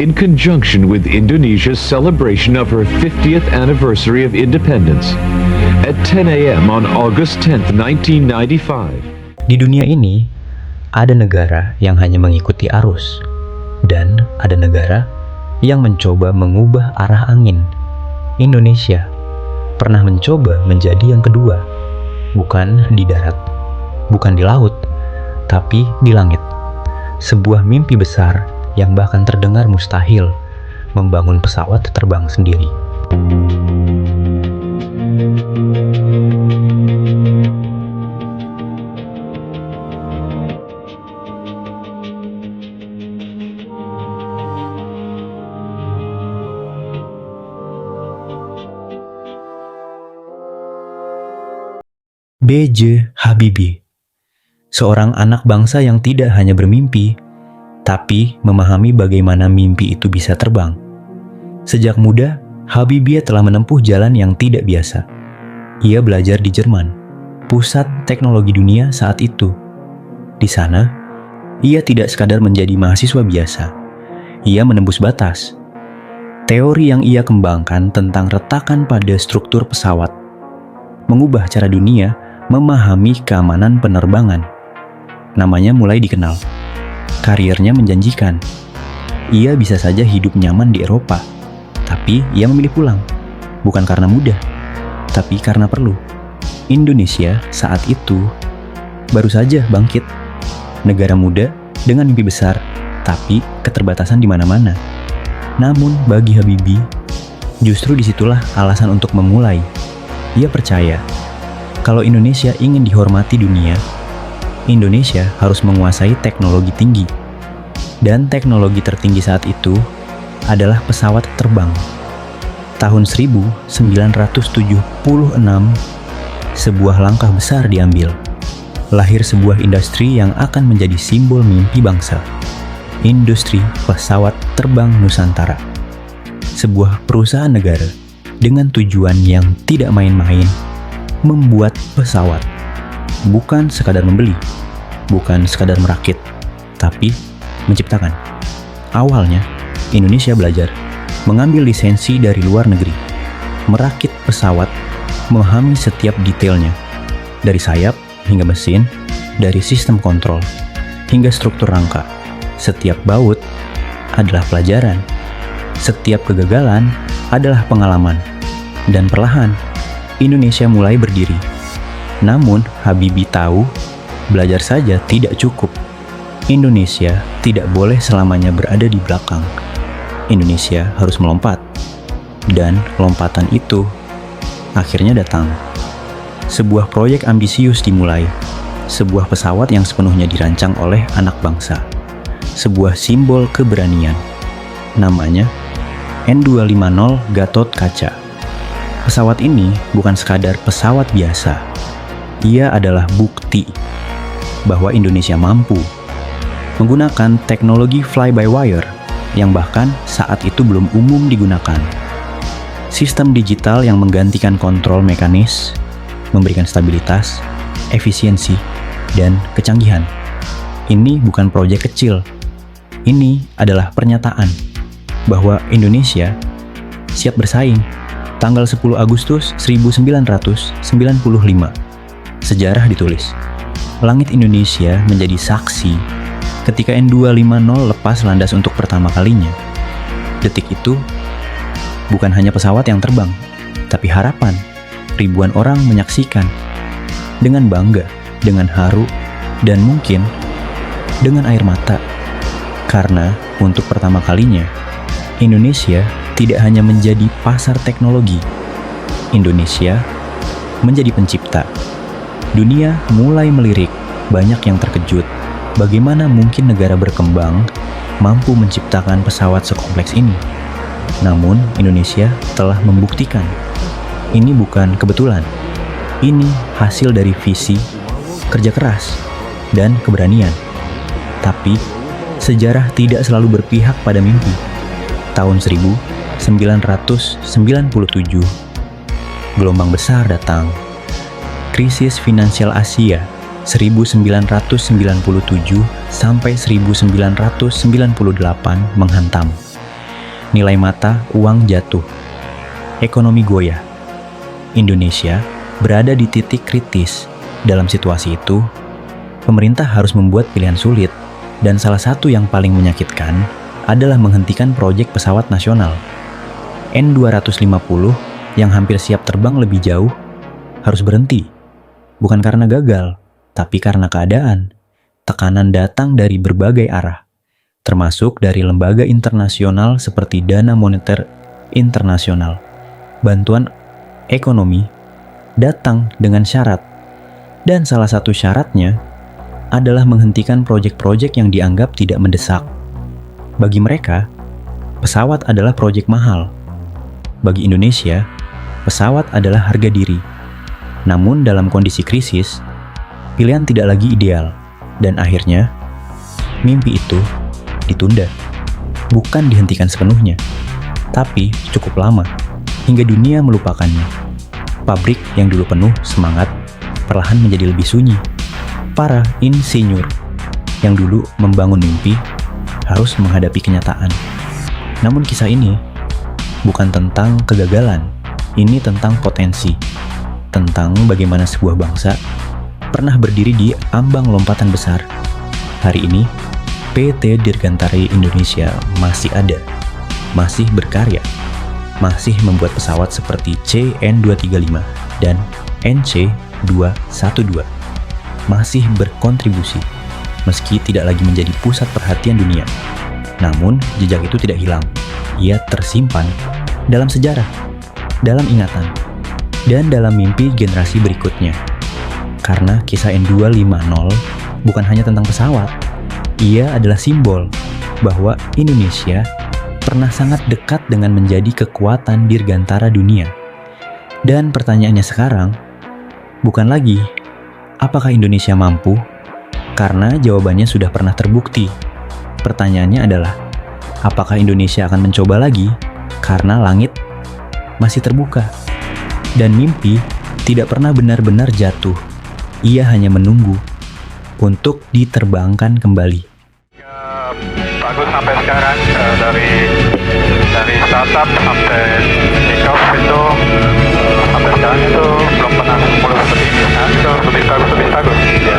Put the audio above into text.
in conjunction with Indonesia's celebration of her 50th anniversary of independence at 10 a.m. on August 10th, 1995. Di dunia ini, ada negara yang hanya mengikuti arus, dan ada negara yang mencoba mengubah arah angin. Indonesia pernah mencoba menjadi yang kedua, bukan di darat, bukan di laut, tapi di langit. Sebuah mimpi besar yang bahkan terdengar mustahil, membangun pesawat terbang sendiri. B.J. Habibie, seorang anak bangsa yang tidak hanya bermimpi, tapi memahami bagaimana mimpi itu bisa terbang. Sejak muda, Habibie telah menempuh jalan yang tidak biasa. Ia belajar di Jerman, pusat teknologi dunia saat itu. Di sana, ia tidak sekadar menjadi mahasiswa biasa. Ia menembus batas. Teori yang ia kembangkan tentang retakan pada struktur pesawat mengubah cara dunia memahami keamanan penerbangan. Namanya mulai dikenal. Karirnya menjanjikan. Ia bisa saja hidup nyaman di Eropa, tapi ia memilih pulang. Bukan karena mudah, tapi karena perlu. Indonesia saat itu baru saja bangkit. Negara muda dengan mimpi besar, tapi keterbatasan di mana-mana. Namun bagi Habibie, justru disitulah alasan untuk memulai. Ia percaya kalau Indonesia ingin dihormati dunia, Indonesia harus menguasai teknologi tinggi. Dan teknologi tertinggi saat itu adalah pesawat terbang. Tahun 1976, sebuah langkah besar diambil. Lahir sebuah industri yang akan menjadi simbol mimpi bangsa. Industri pesawat terbang Nusantara. Sebuah perusahaan negara dengan tujuan yang tidak main-main, membuat pesawat. Bukan sekadar membeli, bukan sekadar merakit, tapi menciptakan. Awalnya, Indonesia belajar mengambil lisensi dari luar negeri, merakit pesawat, memahami setiap detailnya, dari sayap hingga mesin, dari sistem kontrol hingga struktur rangka. Setiap baut adalah pelajaran, setiap kegagalan adalah pengalaman, dan perlahan Indonesia mulai berdiri. Namun, Habibie tahu, belajar saja tidak cukup. Indonesia tidak boleh selamanya berada di belakang. Indonesia harus melompat. Dan lompatan itu akhirnya datang. Sebuah proyek ambisius dimulai. Sebuah pesawat yang sepenuhnya dirancang oleh anak bangsa. Sebuah simbol keberanian. Namanya N250 Gatot-Kaca. Pesawat ini bukan sekadar pesawat biasa. Ia adalah bukti bahwa Indonesia mampu menggunakan teknologi fly-by-wire yang bahkan saat itu belum umum digunakan. Sistem digital yang menggantikan kontrol mekanis, memberikan stabilitas, efisiensi, dan kecanggihan. Ini bukan proyek kecil. Ini adalah pernyataan bahwa Indonesia siap bersaing. Tanggal 10 Agustus 1995, sejarah ditulis. Langit Indonesia menjadi saksi ketika N250 lepas landas untuk pertama kalinya. Detik itu, bukan hanya pesawat yang terbang, tapi harapan. Ribuan orang menyaksikan dengan bangga, dengan haru, dan mungkin dengan air mata. Karena untuk pertama kalinya, Indonesia tidak hanya menjadi pasar teknologi. Indonesia menjadi pencipta. Dunia mulai melirik, banyak yang terkejut. Bagaimana mungkin negara berkembang mampu menciptakan pesawat sekompleks ini? Namun, Indonesia telah membuktikan. Ini bukan kebetulan. Ini hasil dari visi, kerja keras, dan keberanian. Tapi, sejarah tidak selalu berpihak pada mimpi. Tahun 1997, gelombang besar datang. Krisis finansial Asia 1997 sampai 1998 menghantam. nilai mata uang jatuh, ekonomi goyah. Indonesia berada di titik kritis. Dalam situasi itu, pemerintah harus membuat pilihan sulit, dan salah satu yang paling menyakitkan adalah menghentikan proyek pesawat nasional. N250 yang hampir siap terbang lebih jauh harus berhenti. Bukan karena gagal, tapi karena keadaan. Tekanan datang dari berbagai arah, termasuk dari lembaga internasional seperti Dana Moneter Internasional. Bantuan ekonomi datang dengan syarat, dan salah satu syaratnya adalah menghentikan proyek-proyek yang dianggap tidak mendesak. Bagi mereka, pesawat adalah proyek mahal. Bagi Indonesia, pesawat adalah harga diri. Namun dalam kondisi krisis, pilihan tidak lagi ideal, dan akhirnya mimpi itu ditunda. Bukan dihentikan sepenuhnya, tapi cukup lama, hingga dunia melupakannya. Pabrik yang dulu penuh semangat perlahan menjadi lebih sunyi. Para insinyur yang dulu membangun mimpi harus menghadapi kenyataan. Namun kisah ini bukan tentang kegagalan, ini tentang potensi, tentang bagaimana sebuah bangsa pernah berdiri di ambang lompatan besar. Hari ini, PT Dirgantara Indonesia masih ada, masih berkarya, masih membuat pesawat seperti CN235 dan NC212, masih berkontribusi, meski tidak lagi menjadi pusat perhatian dunia. Namun, jejak itu tidak hilang. Ia tersimpan dalam sejarah, dalam ingatan, dan dalam mimpi generasi berikutnya. Karena kisah N250 bukan hanya tentang pesawat, ia adalah simbol bahwa Indonesia pernah sangat dekat dengan menjadi kekuatan dirgantara dunia. Dan pertanyaannya sekarang, bukan lagi apakah Indonesia mampu, karena jawabannya sudah pernah terbukti. Pertanyaannya adalah, apakah Indonesia akan mencoba lagi, karena langit masih terbuka. Dan mimpi tidak pernah benar-benar jatuh. Ia hanya menunggu untuk diterbangkan kembali. Bagus sampai sekarang, dari startup sampai kick off itu sampai sekarang itu belum pernah mulai seperti ini. Nah, itu lebih bagus ya.